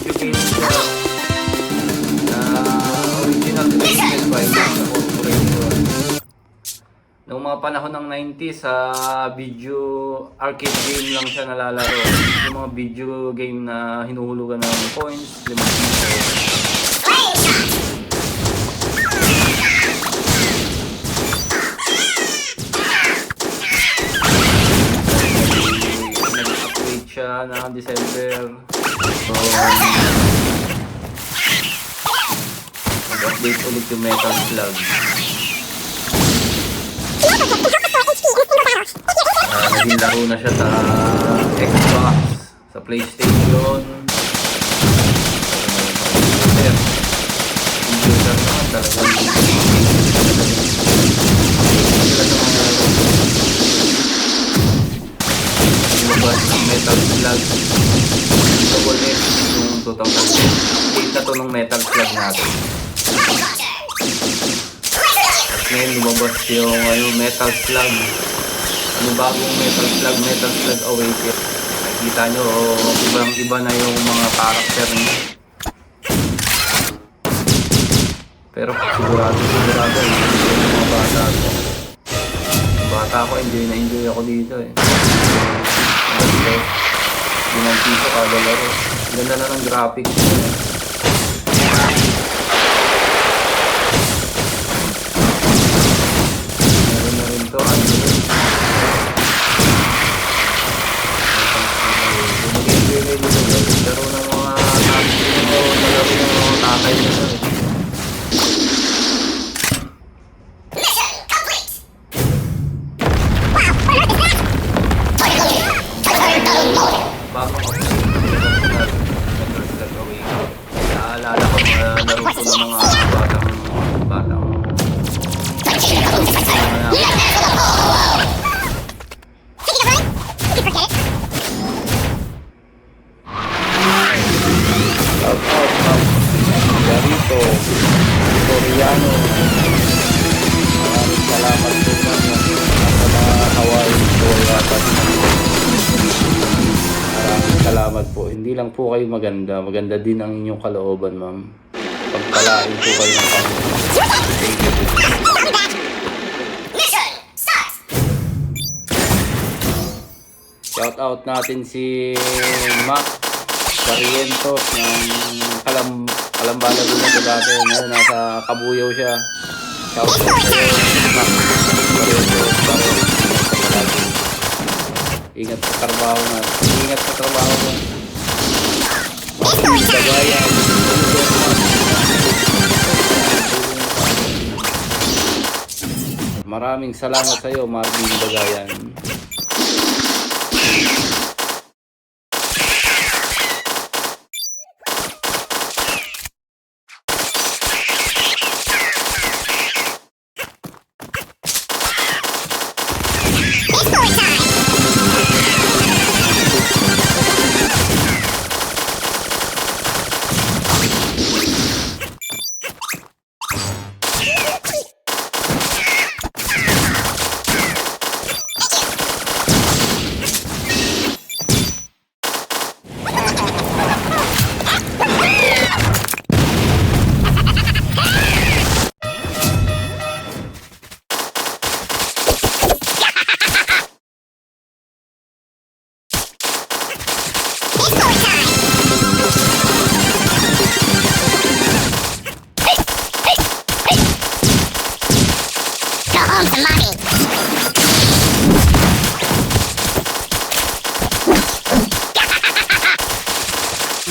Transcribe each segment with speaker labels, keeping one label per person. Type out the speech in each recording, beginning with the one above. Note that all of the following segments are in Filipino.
Speaker 1: video game siya na original PlayStation 5 sa corporation. Noong mga panahon ng 90s, sa video arcade game lang siya nalalaro. Yung mga video game na hinuhulugan ng coins, 5 piso. Nag-upgrade siya na December. So, nag-update ulit yung Metal Slug. Naging laro na siya sa Xbox, sa PlayStation, computer naman talagang lumabas ng Metal Slug Double X noong 2008 na to ng Metal Slug natin. At ngayon lumabas yung Metal Slug, ano bagong Metal Slug Awakening. Nakikita nyo, ibang iba na yung mga karakter niya. Pero sigurado yung mga bata ko. Bata ko, enjoy ako dito eh. Kasi 5 piso kada laro. Ganda na ng graphics niya. Meron na rin to, laro ng mga nalaro ng mga tatay nila eh. Bago ako naalala ko na laro ko ng mga batang Garito Koreano, maraming salamat po naman sa mga Hawaii po yata. Maraming salamat po. Hindi lang po kayo maganda din ang inyong kalooban, ma'am. Pagpalain po kayo ng Panginoon. Thank you. Shout out natin si Mac Barrientos ng Kalambala din na dati. Ngayon nasa Kabuyaw siya. Shout out sa'yo, Mac Barrientos. Ingat sa trabaho na. Ingat sa trabaho mo. Marvin Bagayan. Maraming salamat sa iyo, Marvin Bagayan.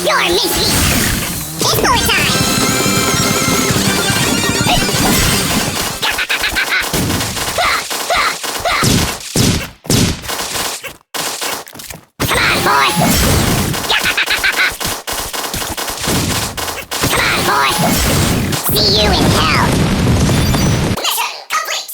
Speaker 2: You're mincemeat! It's story time! Come on, boy! Come on, boy! See you in hell! Mission complete!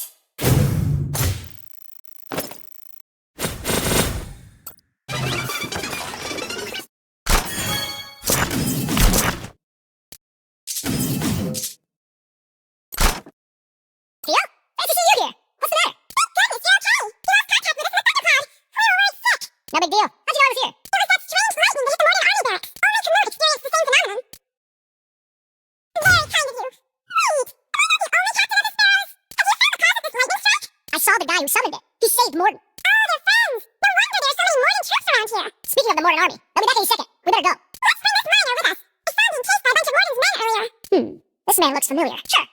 Speaker 2: Theo? Nice to see you here. What's the matter? Goodness, you're okay. You lost contact with us in the Thunderpod. We were worried sick. No big deal. How'd you know I was here? There was that strange lightning that hit the Morgan Army barracks. All my crew experienced the same phenomenon. saw the guy who summoned it. He saved Morton. Oh, they're friends. No wonder there's so many Morton troops around here. Speaking of the Morton army, they'll be back any second. We better go. Let's bring this miner with us. I saw him being chased by a bunch of Morton's men earlier. This man looks familiar. Sure,